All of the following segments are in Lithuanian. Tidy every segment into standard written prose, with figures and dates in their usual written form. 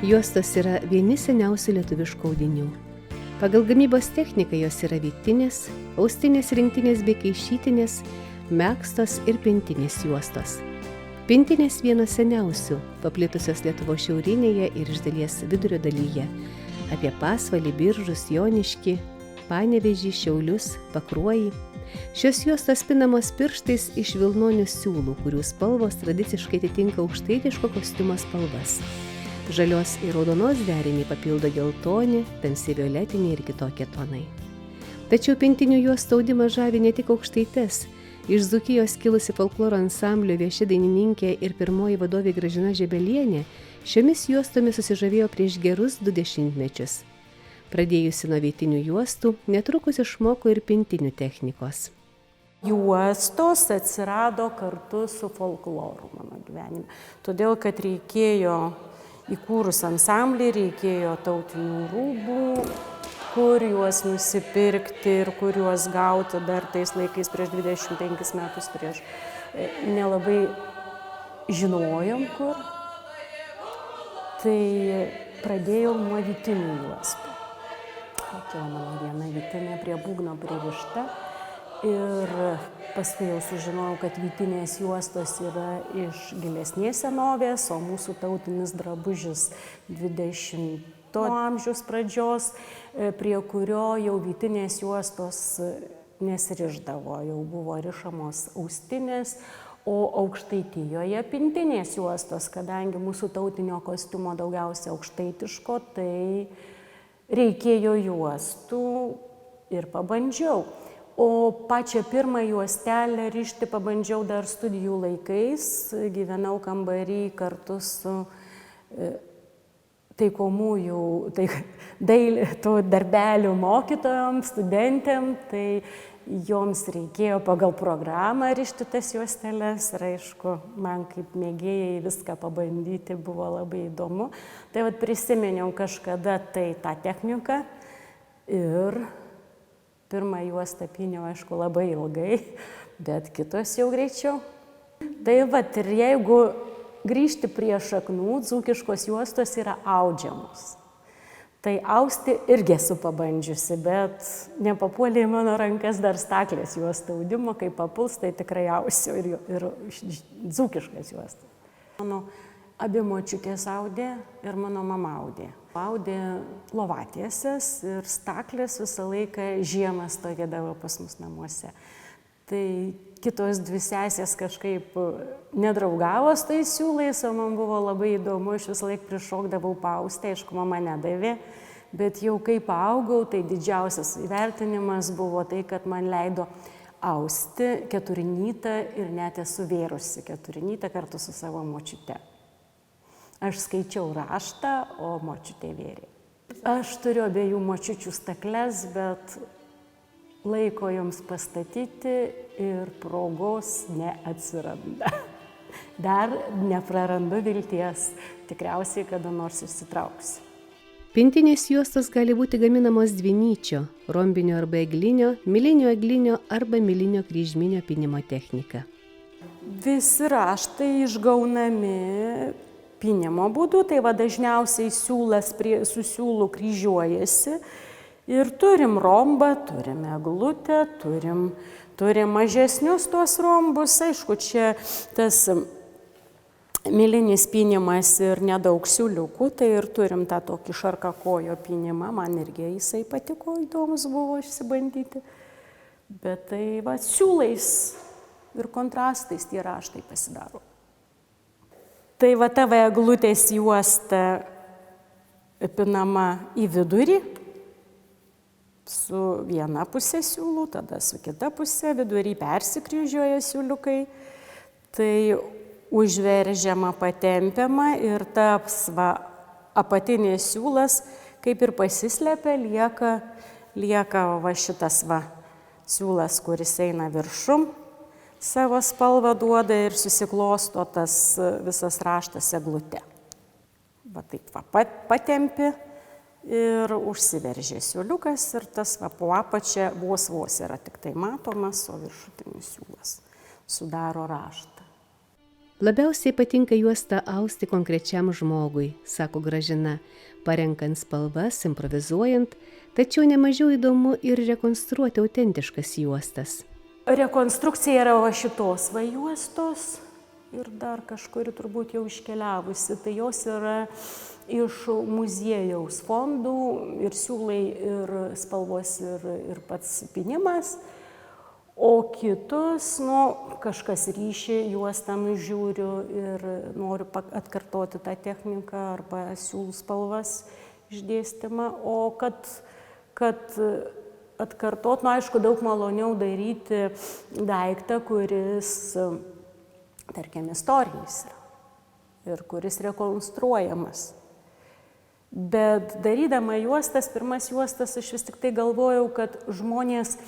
Juostos yra vieni seniausių lietuviškų audinių. Pagal gamybos techniką jos yra vytinės, austinės rinktinės bei kaišytinės, megztos ir pintinės juostos. Pintinės vienos seniausių, paplitusios Lietuvos šiaurinėje ir iš dalies vidurio dalyje, apie Pasvalį, Biržus, Joniškį, Panevėžį, Šiaulius, Pakruojį. Šios juostos pinamos pirštais iš vilnonių siūlų, kurių spalvos tradiciškai atitinka aukštaitiško kostiumo spalvas. Žalios ir raudonos derinį papildo geltoni, tamsiai violetiniai ir kitokie tonai. Tačiau pintinių juostų audimas žavi ne tik aukštaites. Iš Dzūkijos kilusi folkloro ansamblio vieši dainininkė ir pirmoji vadovė Gražina Žebelienė šiomis juostomis susižavėjo prieš gerus 2 dešimtmečius. Pradėjusi nuo vytinių juostų, netrukus išmoko ir pintinių technikos. Juostos atsirado kartu su folkloru mano gyvenime, todėl kad reikėjo įkūrus ansamblį, reikėjo tautinių rūbų, kur juos nusipirkti ir kur juos gauti dar tais laikais prieš 25 metus prieš. Nelabai žinojom kur. Tai pradėjau nuo vytinių juostų. Atėjo mano viena vytinė prie būgno pririšta. Ir paskui jau sužinojau, kad vytinės juostos yra iš gilesnės senovės, o mūsų tautinis drabužis 20 amžiaus pradžios, prie kurio jau vytinės juostos nesirišdavo, jau buvo rišamos austinės, o Aukštaitijoje pintinės juostos, kadangi mūsų tautinio kostiumo daugiausia aukštaitiško, tai reikėjo juostų ir pabandžiau. O pačią pirmą juostelę rišti pabandžiau dar studijų laikais, gyvenau kambarį kartu su taikomųjų darbelių mokytojom, studentėm, tai joms reikėjo pagal programą rišti tas juosteles ir aišku, man kaip mėgėjai viską pabandyti buvo labai įdomu. Tai vat prisiminiau kažkada tai tą techniką ir pirmą juostą pyniau, aišku, labai ilgai, bet kitos jau greičiau. Tai vat ir jeigu grįžti prie šaknų, dzūkiškos juostos yra audžiamos. Tai austi irgi esu pabandžiusi, bet nepapuolė į mano rankas dar staklės juostų audimo, kai papuls, tai tikrai ausiu ir dzūkiškas juostas. Mano abi močiutės audė ir mano mama audė. Audė lovatieses ir staklės visą laiką žiemą stovėdavo pas mus namuose. Tai kitos 2 sesės kažkaip nedraugavo su tais siūlais, o man buvo labai įdomu, aš visą laiką prišokdavau paausti, aišku, mama nedavė, bet jau kai paaugau, tai didžiausias įvertinimas buvo tai, kad man leido austi 4-nytą ir net esu vėrusi 4-nytą kartu su savo močiute. Aš skaičiau raštą, o močiutė vėrė. Aš turiu abiejų močiučių stakles, bet laiko joms pastatyti ir progos neatsiranda. Dar neprarandu vilties, tikriausiai kada nors išsitrauksiu. Pintinės juostos gali būti gaminamos dvinyčio, rombinio arba eglinio, milinio eglinio arba milinio kryžminio pynimo technika. Visi raštai išgaunami pynimo būdu, tai va dažniausiai siūlas su siūlu kryžiuojasi ir turim rombą, turim eglutę, turim mažesnius tuos rombus, aišku, čia tas milinis pynimas ir nedaug siūliukų, tai ir turim tą tokį šarkakojo pynimą, man irgi jisai patiko, įdomus buvo išsibandyti, bet tai va siūlais ir kontrastais tie raštai pasidaro. Tai va tavo eglutės juosta pinama į vidurį su viena pusė siūlų, tada su kita pusė, vidurį persikryžiuoja siūliukai, tai užveržiama, patempiama ir tas apatinės siūlas kaip ir pasislepia, lieka va šitas va siūlas, kuris eina viršum. Savo spalvą duoda ir susiklosto tas visas raštas eglute. Va taip va patempi ir užsiveržė siūliukas ir tas va po apačia vos yra tik tai matomas, o viršutinis siūlas sudaro raštą. Labiausiai patinka juostą austi konkrečiam žmogui, sako Gražina, parenkant spalvas, improvizuojant, tačiau nemažiau įdomu ir rekonstruoti autentiškas juostas. Rekonstrukcija yra va šitos va juostos ir dar kažkur turbūt jau iškeliavusi. Tai jos yra iš muziejaus fondų ir siūlai, ir spalvos, ir pats pynimas. O kitus, kažkas ryšį juostą nužiūriu ir noriu atkartoti tą techniką arba siūlų spalvas išdėstymą. O kad atkartot, aišku, daug maloniau daryti daiktą, kuris, tarkim, istorinis yra ir kuris rekonstruojamas. Bet darydama juostas, pirmas juostas, aš vis tik tai galvojau, kad žmonės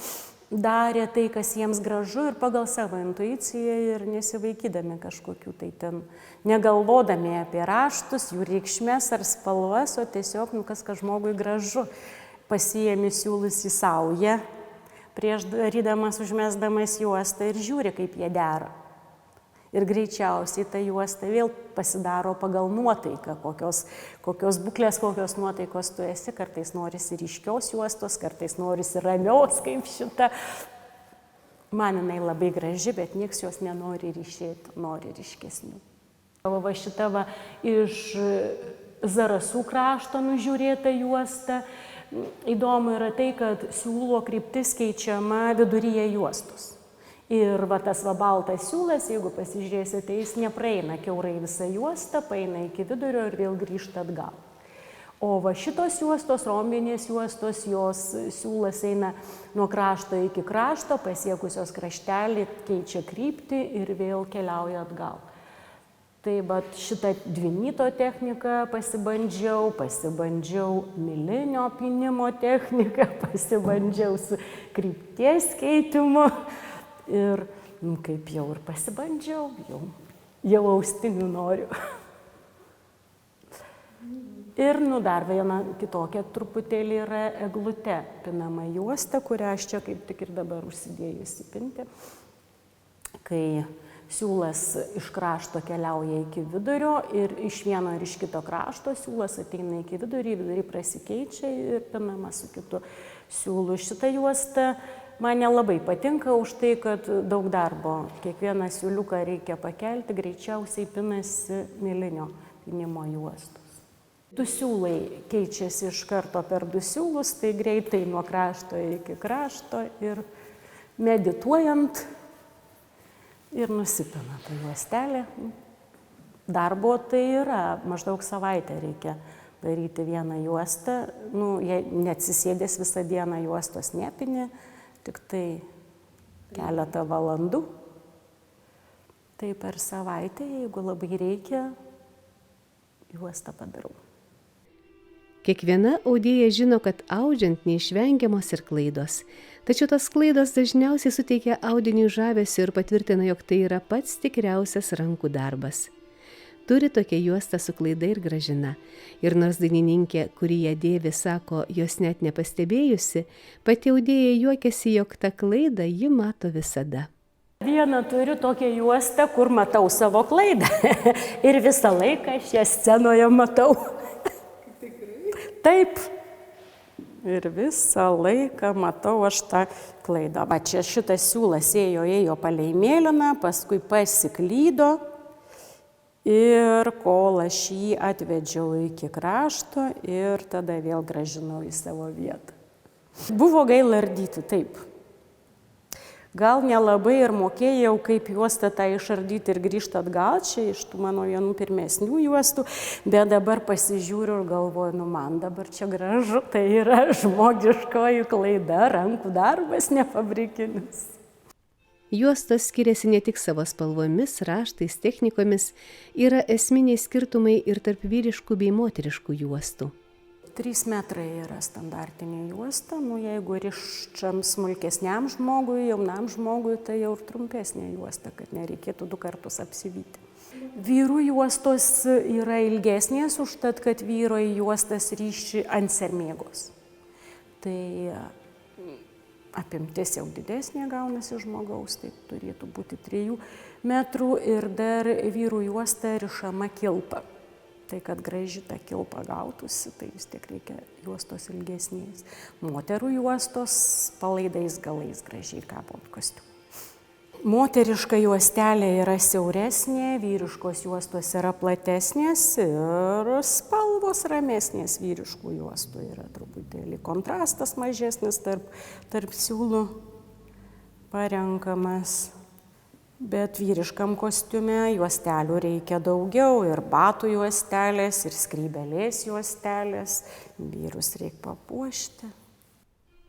darė tai, kas jiems gražu ir pagal savo intuiciją ir nesivaikydami kažkokių tai ten, negalvodami apie raštus, jų reikšmės ar spalvas, o tiesiog, kas žmogui gražu. Pasiėmi siūlus į saują, prieš darydamas, užmesdamas juostą ir žiūri, kaip jie dera. Ir greičiausiai ta juosta vėl pasidaro pagal nuotaiką, kokios būklės, kokios nuotaikos tu esi. Kartais norisi ryškios juostos, kartais norisi ramios kaip šita. Man jinai labai graži, bet nieks jos nenori ryšėti, nori ryškesnių. Va šita va iš Zarasų krašto nužiūrėta juosta. Įdomu yra tai, kad siūlo kryptis keičiama viduryje juostos. Ir va tas va baltas siūlas, jeigu pasižiūrėsite, jis nepraeina kiaurai visą juostą, paeina iki vidurio ir vėl grįžta atgal. O va šitos juostos, rombinės juostos, jos siūlas eina nuo krašto iki krašto, pasiekusios kraštelį keičia kryptį ir vėl keliauja atgal. Tai bet šitą dvinyto techniką pasibandžiau milinio pynimo techniką, pasibandžiau su krypties keitimu. Ir kaip jau ir pasibandžiau, jau austinių noriu. Ir dar viena kitokia truputėlį yra eglute pinama juosta, kurią aš čia kaip tik ir dabar užsidėjusi pinti. Kai siūlas iš krašto keliauja iki vidurio ir iš vieno ir iš kito krašto siūlas ateina iki vidury prasikeičia ir pinama su kitu siūlu. Šitą juostą man nelabai patinka už tai, kad daug darbo. Kiekvieną siūliuką reikia pakelti, greičiausiai pinasi milinio pynimo juostos. Du siūlai keičiasi iš karto per du siūlus, tai greitai nuo krašto iki krašto ir medituojant ir nusipina ta juostelė. Darbo tai yra, maždaug savaitę reikia daryti vieną juostą. Jei neatsisėdęs visą dieną juostos nepini, tik tai keletą valandų. Tai per savaitę, jeigu labai reikia, juostą padarau. Kiekviena audėja žino, kad audžiant neišvengiamos ir klaidos. Tačiau tos klaidos dažniausiai suteikia audiniui žavesio ir patvirtina, jog tai yra pats tikriausias rankų darbas. Turi tokią juostą su klaida ir Gražina. Ir nors dainininkė, kuri ją dėvi, sako, jos net nepastebėjusi, pati audėja juokiasi, jog tą klaidą ji mato visada. Vieną turiu tokią juostą, kur matau savo klaidą. Ir visą laiką šią scenoje matau. Taip. Ir visą laiką matau aš tą klaidą. Va čia šitas siūlas ėjo palei mėlyną, paskui pasiklydo. Ir kol aš jį atvedžiau iki krašto ir tada vėl grąžinau į savo vietą. Buvo gaila ardyti, taip. Gal nelabai ir mokėjau, kaip juostą tą išardyti ir grįžti atgal, čia iš tų mano vienų pirmesnių juostų, bet dabar pasižiūriu ir galvoju, man dabar čia gražu, tai yra žmogiškoji klaida, rankų darbas, ne fabrikinis. Juostos skiriasi ne tik savo spalvomis, raštais, technikomis, yra esminiai skirtumai ir tarp vyriškų bei moteriškų juostų. 3 metrai yra standartinė juosta, jeigu riščiam smulkesniam žmogui, jaunam žmogui, tai jau ir trumpesnė juosta, kad nereikėtų 2 kartus apsivyti. Vyrų juostos yra ilgesnės, užtat, kad vyro juostas ryši ant sermėgos. Tai apimtis jau didesnė gaunasi žmogaus, tai turėtų būti 3 metrų ir dar vyrų juosta rišama kilpa. Tai kad graži ta kilpa gautųsi, tai vis tiek reikia juostos ilgesnės. Moterų juostos palaidais galais gražiai kabo ant kostiumų. Moteriška juostelė yra siauresnė, vyriškos juostos yra platesnės ir spalvos ramesnės vyriškų juostų yra truputėlį kontrastas mažesnis tarp siūlų parenkamas. Bet vyriškam kostiume juostelių reikia daugiau ir batų juostelės, ir skrybelės juostelės, vyrus reikia papuošti.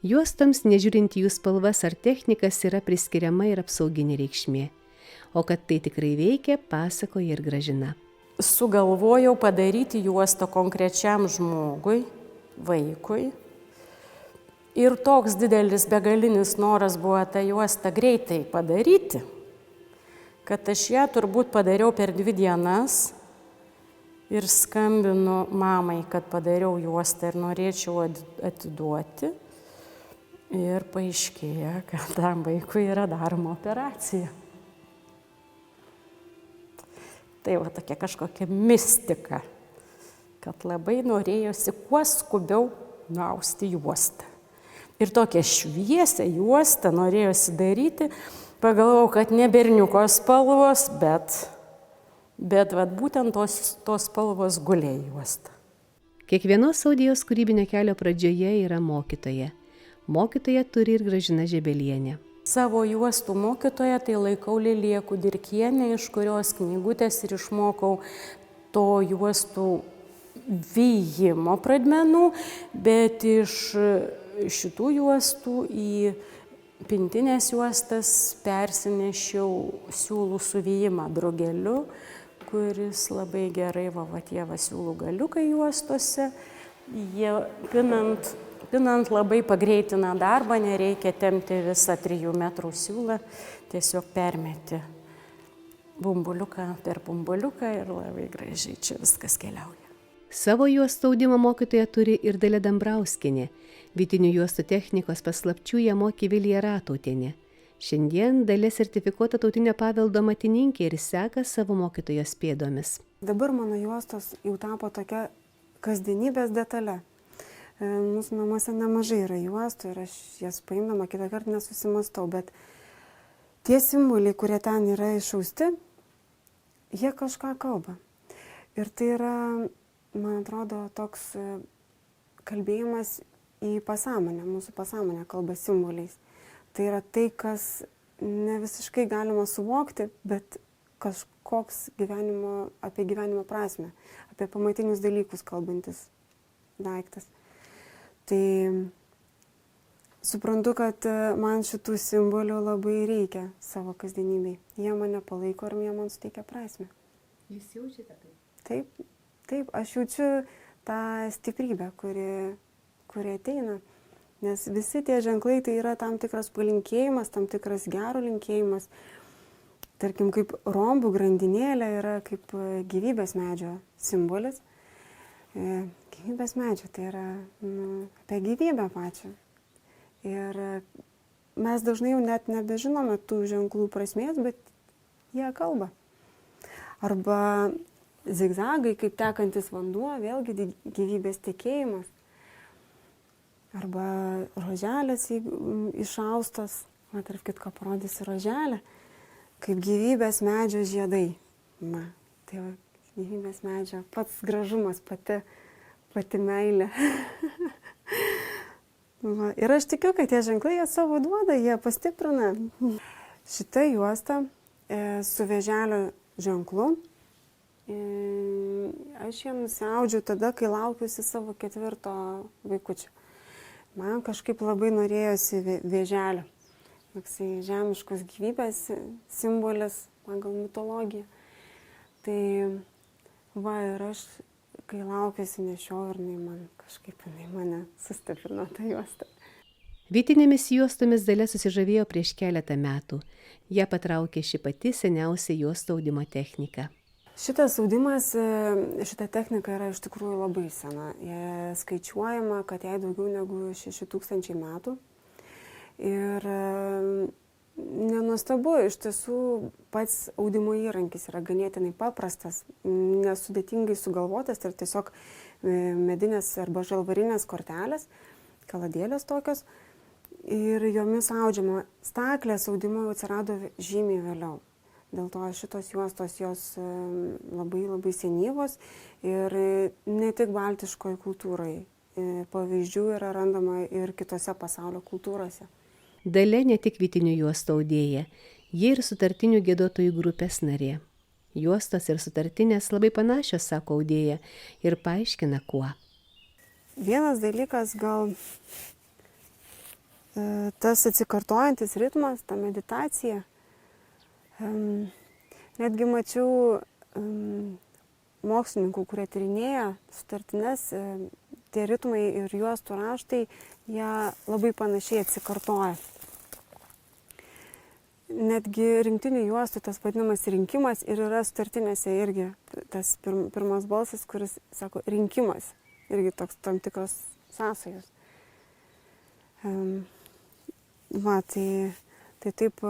Juostoms, nežiūrint jų spalvas ar technikas, yra priskiriama ir apsauginė reikšmė. O kad tai tikrai veikia, pasakoja ir Gražina. Sugalvojau padaryti juostą konkrečiam žmogui, vaikui. Ir toks didelis begalinis noras buvo tą juostą greitai padaryti, kad aš ją turbūt padariau per 2 dienas ir skambinu mamai, kad padariau juostą ir norėčiau atiduoti. Ir paaiškėja, kad tam vaikui yra daroma operacija. Tai va tokia kažkokia mistika, kad labai norėjosi kuo skubiau nuausti juostą. Ir tokią šviesią juostą norėjosi daryti, pagalvojau, kad ne berniuko spalvos, bet vat būtent tos spalvos gulėjo juosta. Kiekvienos audėjos kūrybinio kelio pradžioje yra mokytoja. Mokytoja turi ir Gražina Žebelienė. Savo juostų mokytoja tai laikau Lilija Kudirkienė, iš kurios knygutės ir išmokau to juostų vyjimo pradmenų, bet iš šitų juostų į pintinės juostas persinešiau siūlų suvyjimą drugeliu, kuris labai gerai tie siūlų galiukai juostose. Jie pinant labai pagreitina darbą, nereikia tempti visą 3 metrų siūlą, tiesiog permeti bumbuliuką per bumbuliuką ir labai gražiai čia viskas keliauja. Savo juostų audimo mokytoja turi ir Dalia Dambrauskienė. Vytinių juostų technikos paslapčių ją mokė Vilija Ratautienė. Šiandien Dalia sertifikuota tautinio paveldo matininkė ir seka savo mokytojos pėdomis. Dabar mano juostos jau tapo tokia kasdienybės detalė. Mūsų namuose nemažai yra juostų ir aš jas paimdama kitą kartą nesusimastau, bet tie simboliai, kurie ten yra išausti, jie kažką kalba. Ir tai yra, man atrodo, toks kalbėjimas į pasąmonę, mūsų pasąmonę kalba simboliais. Tai yra tai, kas ne visiškai galima suvokti, bet kažkoks apie gyvenimo prasmę, apie pamatinius dalykus kalbantis daiktas. Tai suprantu, kad man šitų simbolių labai reikia savo kasdienybėj. Jie mane palaiko ir jie man suteikia prasmę. Jūs jaučiate tai? Taip, aš jaučiu tą stiprybę, kuri ateina. Nes visi tie ženklai tai yra tam tikras palinkėjimas, tam tikras gero linkėjimas. Tarkim, kaip rombų grandinėlė yra kaip gyvybės medžio simbolis. Gyvybės medžio tai yra apie gyvybę pačią. Ir mes dažnai jau net nebežinome tų ženklų prasmės, bet jie kalba. Arba zigzagai, kaip tekantis vanduo, vėlgi gyvybės tekėjimas. Arba roželės išaustos, tarp kitko parodysiu roželę, kaip gyvybės medžio žiedai. Tai va, gyvybės medžio pats gražumas, pati meilė. Va, ir aš tikiu, kad tie ženklai jie savo duoda, jie pastiprina. Šitą juostą su vėželio ženklu aš ją nusiaudžiu tada, kai laukiuosi savo 4 vaikučio. Man kažkaip labai norėjosi vėželio. Toksai žemiškos gyvybės simbolis, pagal mitologiją. Tai va, ir aš, kai laukiuosi nešiau, ir jinai mane sustiprino tą juostą. Vytinėmis juostomis Dalia susižavėjo prieš keletą metų. Ją patraukė ši pati seniausia juostų audimo technika. Šitas audimas, šita technika yra iš tikrųjų labai sena. Skaičiuojama, kad jai daugiau negu 6000 metų. Ir nenuostabu, iš tiesų pats audimo įrankis yra ganėtinai paprastas, nesudėtingai sugalvotas, tai tiesiog medinės arba žalvarinės kortelės, kaladėlės tokios, ir jomis audžiama. Staklės audimo jau atsirado žymiai vėliau. Dėl to šitos juostos jos labai labai senyvos ir ne tik baltiškoje kultūroje. Pavyzdžių yra randama ir kitose pasaulio kultūrose. Dalia ne tik vytinių juostų audėja, ji ir sutartinių giedotojų grupės narė. Juostos ir sutartinės labai panašios, sako audėja, ir paaiškina kuo. Vienas dalykas gal tas atsikartojantis ritmas, ta meditacija. Netgi mačiau mokslininkų, kurie tyrinėja sutartines, tie ritmai ir juostų raštai, jie labai panašiai atsikartoja. Netgi rinktinių juostų tas vadinamas rinkimas ir yra sutartinėse irgi tas pirmas balsas, kuris sako rinkimas, irgi toks tam tikros sąsajos. Tai taip,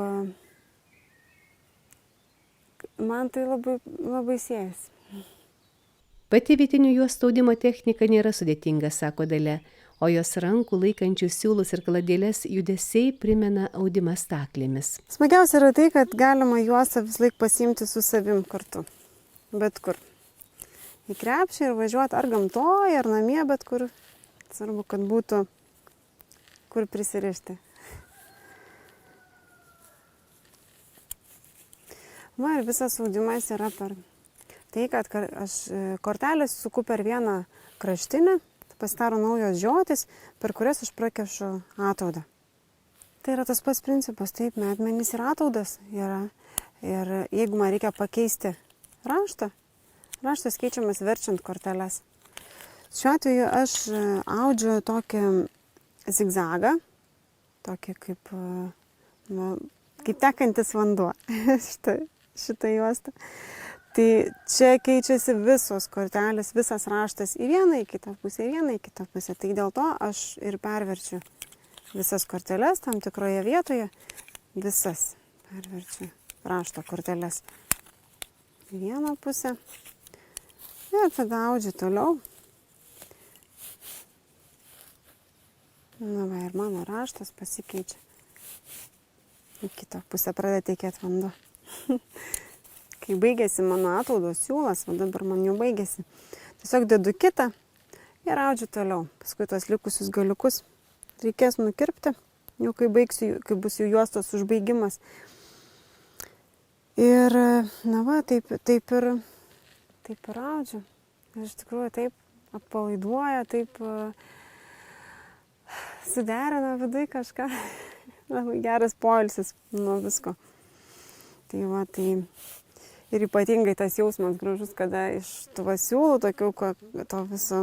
man tai labai siejasi. Pati vytinių juostų audimo technika nėra sudėtinga, sako Dalia, o jos rankų laikančių siūlus ir kaladėlės judesiai primena audimą staklėmis. Smagiausia yra tai, kad galima juostą vis laik pasiimti su savim kartu, bet kur. Į krepšį ir važiuoti ar gamtoje, ar namie, bet kur. Svarbu, kad būtų kur prisirišti. Ir visas audimas yra per tai, kad aš kortelės suku per vieną kraštinę, pasidaro naujos žiotis, per kurias aš prakešu ataudą. Tai yra tas pats principas, taip, medmenys ir ataudas yra. Ir jeigu man reikia pakeisti raštą, raštas keičiamas verčiant korteles. Šiuo atveju aš audžiu tokį zigzagą, tokį kaip tekantis vanduo šitą juostą. Tai čia keičiasi visos kortelės, visas raštas į vieną, į kitą pusę, į vieną, į kitą pusę. Tai dėl to aš ir perverčiu visas korteles tam tikroje vietoje, visas perverčiu rašto korteles į vieną pusę. Ir tada audžiu toliau. Ir mano raštas pasikeičia. Į kitą pusę pradeda tekėti vanduo. Kai baigėsi mano ataudos siūlas, o dabar man jau baigėsi, tiesiog dedu kitą ir audžiu toliau. Paskui tos likusius galiukus reikės nukirpti, jau kai bus jų juostos užbaigimas. Ir, taip ir audžiu. Ir iš tikrųjų taip atpalaiduoja, taip suderina vidui kažką. Labai geras poilsis nuo visko. Tai ir ypatingai tas jausmas gražus, kada iš tų siūlų, tokių, to viso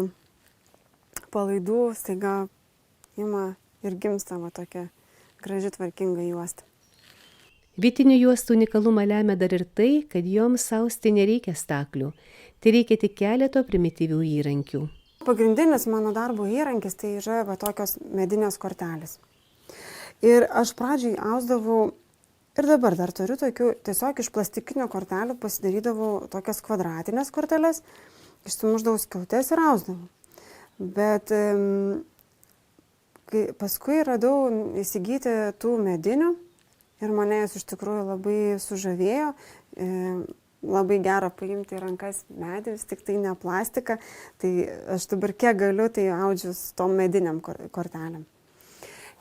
palaidų staiga ima ir gimsta tokia graži tvarkinga juosta. Vytinių juostų unikalumą lemia dar ir tai, kad joms austi nereikia staklių. Tai reikia tik keleto primityvių įrankių. Pagrindinis mano darbo įrankis tai yra tokios medinės kortelės. Ir aš pradžiai ausdavau, ir dabar dar turiu tokių, tiesiog iš plastikinio kortelių pasidarydavau tokias kvadratinės korteles, išsimuždavau skilutes ir ausdavau. Bet paskui radau įsigyti tų medinių ir mane jas iš tikrųjų labai sužavėjo. Labai gera paimti į rankas medį, vis tik tai ne plastiką. Tai aš dabar kiek galiu, tai audžiu su tom mediniam kortelėm.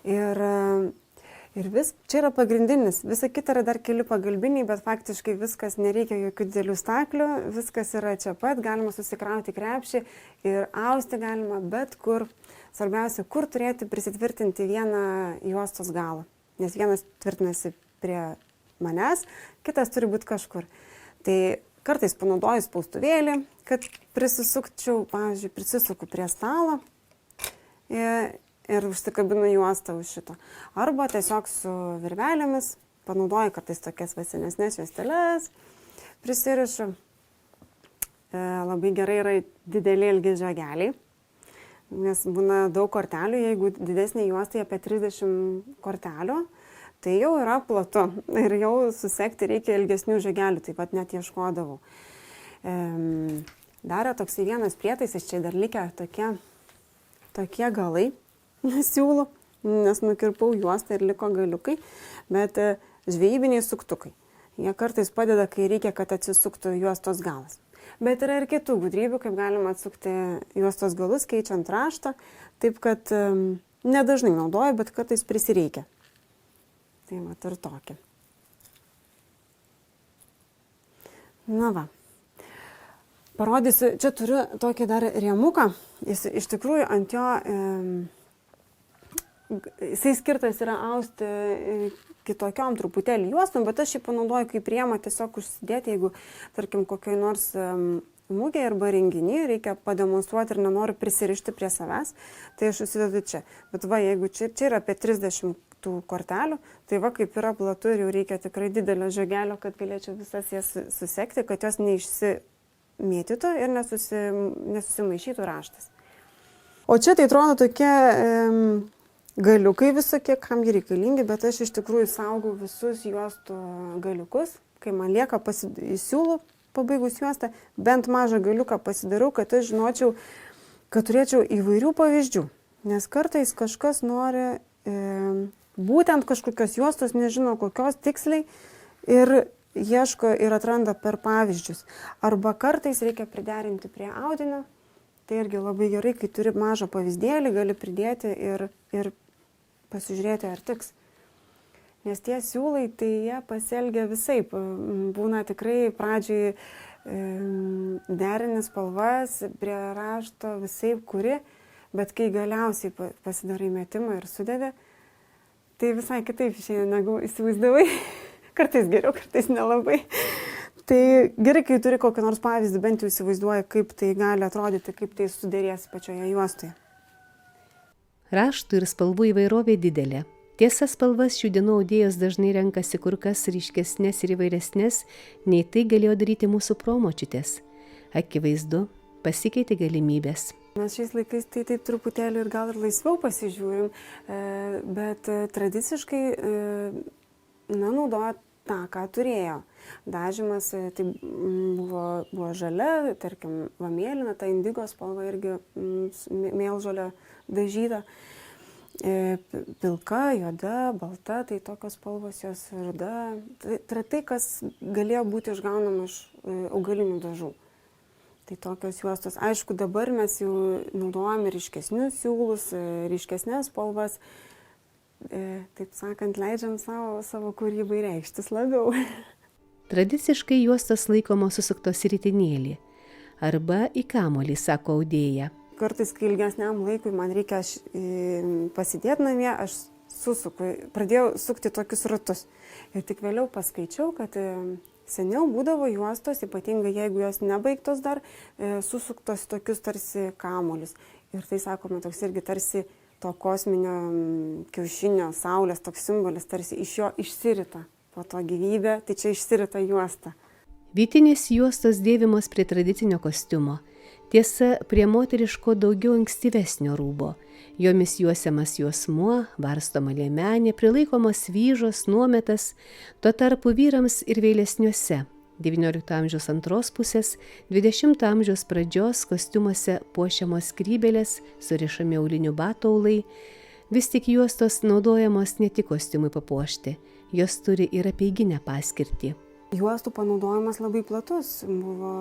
Ir čia yra pagrindinis, visa kita yra dar keli pagalbiniai, bet faktiškai viskas, nereikia jokių didelių staklių, viskas yra čia pat, galima susikrauti krepšį ir austi galima bet kur. Svarbiausia, kur turėti prisitvirtinti vieną juostos galą, nes vienas tvirtinasi prie manęs, kitas turi būti kažkur. Tai kartais panaudoju spaustuvėlį, kad prisisukčiau, pavyzdžiui, prisisuku prie stalo ir užsikabinu juostą už šito. Arba tiesiog su virvelėmis, panaudoju kartais tokias senesnes juosteles, prisirišu. Labai gerai yra dideli ilgi žiogeliai. nes būna daug kortelių, jeigu didesnė juosta apie 30 kortelių, tai jau yra platu ir jau susekti reikia ilgesnių žegelių, taip pat net ieškodavau. Dar toksai vienas prietaisas, čia dar likę tokie galai siūlų, nes nukirpau juostą ir liko galiukai, bet žvejybiniai suktukai. Jie kartais padeda, kai reikia, kad atsisuktų juostos galas. Bet yra ir kitų gudrybių, kaip galima atsukti juostos galus, keičiant raštą, taip kad nedažnai naudoju, bet kartais prisireikia. Tai mat ir tokia. Na va. Parodysiu, čia turiu tokį dar rėmuką. Jis iš tikrųjų ant jo, jisai skirtas yra austi kitokiom truputėlį juostom, bet aš jį panaudoju kaip rėmą tiesiog užsidėti, jeigu, tarkim, kokioj nors mugėje arba renginį reikia pademonstruoti ir nenoriu prisirišti prie savęs, tai aš užsidedu čia. Bet va, jeigu čia yra apie 30 tų kortelių, tai va, kaip yra platu ir jau reikia tikrai didelio žegelio, kad galėčiau visas jas susekti, kad jos neišsimėtytų ir nesusimaišytų raštas. O čia tai atrodo tokie galiukai visokie, kam jie reikalingi, bet aš iš tikrųjų saugau visus juostų galiukus, kai man lieka siūlų pabaigus juostą, bent mažą galiuką pasidarau, kad aš žinočiau, kad turėčiau įvairių pavyzdžių, nes kartais kažkas nori būtent kažkokios juostos, nežino kokios tiksliai ir ieško ir atranda per pavyzdžius. Arba kartais reikia priderinti prie audinio, tai irgi labai gerai, kai turi mažą pavyzdėlį, gali pridėti ir pasižiūrėti, ar tiks. Nes tie siūlai, tai jie pasielgia visaip. Būna tikrai pradžiai derini spalvas, prie rašto visaip kuri, bet kai galiausiai pasidarai metimą ir sudedi, tai visai kitaip išeina, negu įsivaizdavai. Kartais geriau, kartais nelabai. Tai gerai, kai turi kokį nors pavyzdį, bent jau įsivaizduoji, kaip tai gali atrodyti, kaip tai sudėrės pačioje juostoje. Raštų ir spalvų įvairovė didelė. Tiesa, spalvas šių dienų audėjos dažnai renkasi kur kas ryškesnės ir įvairesnės, nei tai galėjo daryti mūsų promočiutės. Akivaizdu, pasikeitė galimybės. Mes šiais laikais tai taip truputėlį ir gal ir laisviau pasižiūrim, bet tradiciškai naudoja tą, ką turėjo. Dažymas tai buvo žalia, tarkim, mėlyna, ta indigo spalva irgi mėlžolė dažyta. Pilka, juoda, balta, tai tokios spalvos jos ruda. Tai yra tai, kas galėjo būti išgaunama iš augalinių dažų. Tai tokios juostos. Aišku, dabar mes jau naudojame ryškesnius siūlus, ryškesnės spalvas. Taip sakant, leidžiam savo kūrybai reikštis labiau. Tradiciškai juostos laikomos susuktos į ritinėlį arba į kamuolį, sako audėja. Kartais, kai ilgesniam laikui man reikia pasidėti namie, aš pradėjau sukti tokius ratus. Ir tik vėliau paskaičiau, kad seniau būdavo juostos, ypatingai jeigu jos nebaigtos dar, susuktos tokius tarsi kamuolius. Ir tai, sakome, toks irgi tarsi to kosminio kiaušinio, saulės toks simbolis, tarsi iš jo išsirita po to gyvybė, tai čia išsirita juosta. Vytinės juostos dėvimos prie tradicinio kostiumo. Tiesa, prie moteriško daugiau ankstyvesnio rūbo. Jomis juosiamas juosmuo, varstoma liemenė, prilaikomas vyžos, nuometas, tuo tarpu vyrams ir vėlesniuose, XIX amžiaus antros pusės, XX amžiaus pradžios kostiumuose puošiamos skrybėlės, surišami aulinių batų aulai. Vis tik juostos naudojamos ne tik kostiumui papuošti, jos turi ir apeiginę paskirtį. Juostų panaudojimas labai platus buvo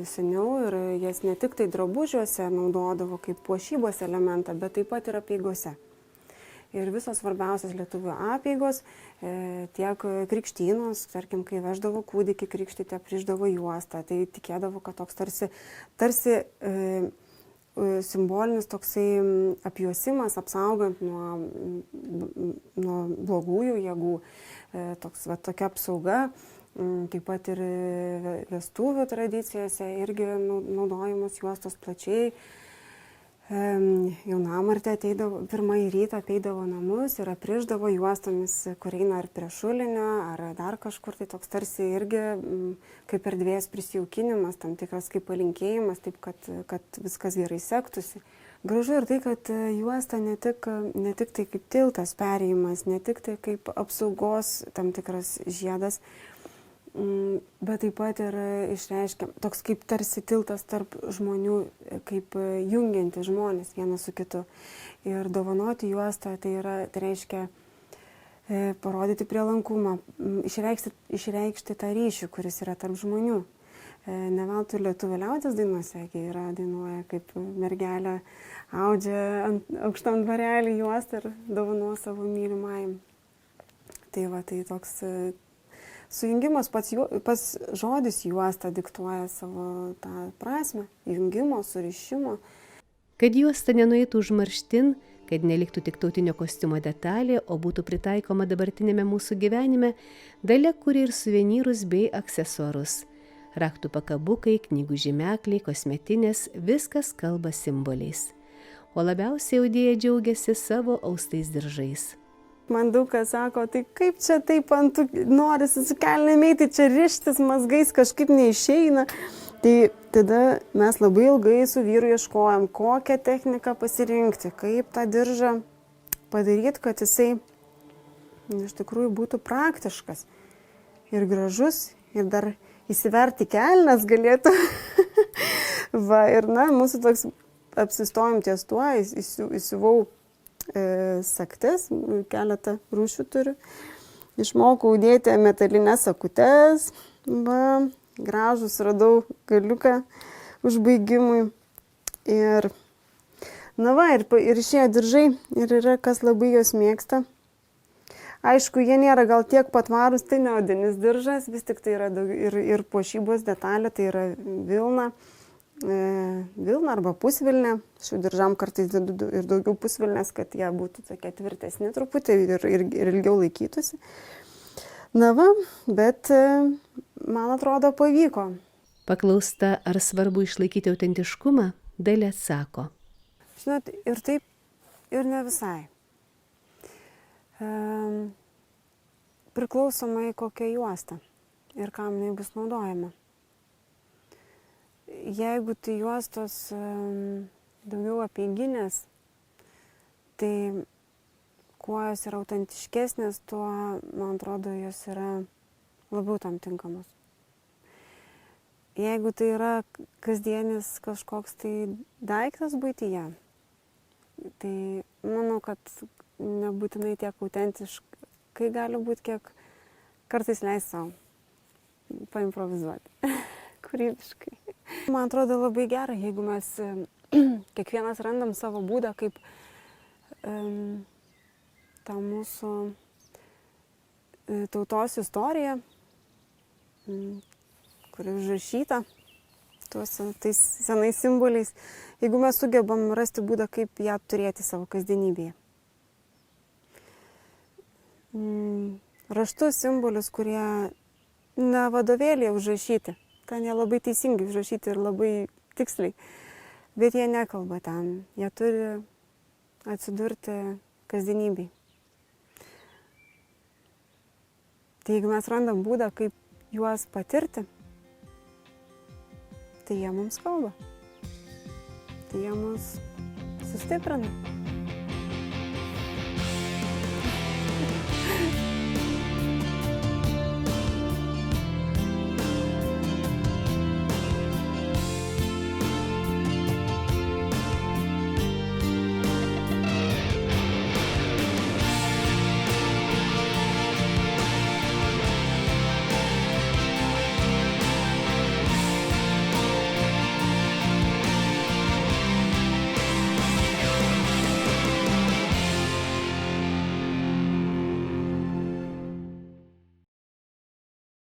seniau ir jas ne tik tai drabužiuose naudodavo kaip puošybos elementą, bet taip pat ir apeigose. Ir visos svarbiausios lietuvių apeigos, tiek krikštynos, tarkim, kai veždavo kūdikį krikštyti, aprišdavo juostą, tai tikėdavo, kad toks tarsi simbolinis toksai apjuosimas, apsaugant nuo blogųjų jėgų. Tokia apsauga, taip pat ir vestuvių tradicijose irgi naudojamos juostos plačiai. Jaunamartė ateidavo, pirmąjį rytą apeidavo namus ir aprišdavo juostomis, kur eina ar prie šulinio, ar dar kažkur, tai toks tarsi irgi kaip erdvės prisijaukinimas, tam tikras kaip palinkėjimas, taip kad viskas gerai sektųsi. Gražu ir tai, kad juosta ne tik tai kaip tiltas perėjimas, ne tik tai kaip apsaugos tam tikras žiedas, bet taip pat ir išreiškia toks kaip tarsi tiltas tarp žmonių, kaip jungianti žmonės vienas su kitu. Ir dovanoti juostą tai reiškia parodyti prielankumą, išreikšti tą ryšį, kuris yra tarp žmonių. Ne veltui lietuvių liaudies dainuose dainuoja, kaip mergelė audžia aukštam dvarelį juostą ir dovanos savo mylimajam. Tai tai toks sujungimas, pats žodis juosta diktuoja savo tą prasme, jungimo, surišimo. Kad juosta nenueitų užmarštin, kad neliktų tik tautinio kostiumo detalė, o būtų pritaikoma dabartinėme mūsų gyvenime, Dalia kuria ir suvenyrus bei aksesuarus. Raktų pakabukai, knygų žymekliai, kosmetinės, viskas kalba simboliais. O labiausiai audėja džiaugiasi savo austais diržais. Man daug kas sako, tai kaip čia taip norisi su kelnėm eiti, čia rištis mazgais kažkaip neišeina. Tai tada mes labai ilgai su vyru ieškojom, kokią techniką pasirinkti, kaip tą diržą padaryti, kad jisai iš tikrųjų būtų praktiškas ir gražus ir dar įsiverti kelnes galėtų. Ir mūsų toks apsistojom ties tuo, įsivau sagtis, keletą rūšių turiu. Išmokau dėti metalinės akutes, gražus radau galiuką užbaigimui. Ir išėjo diržai ir yra, kas labai juos mėgsta. Aišku, jie nėra gal tiek patvarus, tai ne odinis diržas, vis tik tai yra ir puošybos detalė, tai yra vilna arba pusvilnė. Šių diržam kartais dedu ir daugiau pusvilnės, kad jie būtų tokie tvirtesni truputį ir ilgiau laikytųsi. Bet man atrodo pavyko. Paklausta, ar svarbu išlaikyti autentiškumą, Dalia atsako. Žinot, ir taip, ir ne visai. Priklausomai kokia juosta ir kam jinai bus naudojama. Jeigu tai juostos daugiau apeiginės, tai kuo jos yra autentiškesnės, tuo, man atrodo, jos yra labiau tam tinkamos. Jeigu tai yra kasdienis kažkoks tai daiktas buityje, tai manau, kad nebūtinai tiek autentiškai gali būti, kiek kartais leis savo paimprovizuoti, kūrybiškai. Man atrodo labai gera, jeigu mes kiekvienas randam savo būdą, kaip tą mūsų tautos istoriją, kuri užrašyta tais senais simboliais, jeigu mes sugebam rasti būdą, kaip ją turėti savo kasdienybėje. Raštus, simbolius, kurie ne vadovėlėje užrašyti, ten jie labai teisingai užrašyti ir labai tiksliai, bet jie nekalba ten, jie turi atsidurti kasdienybėje. Tai jeigu mes randam būdą, kaip juos patirti, tai jie mums kalba, tai jie mus sustiprina.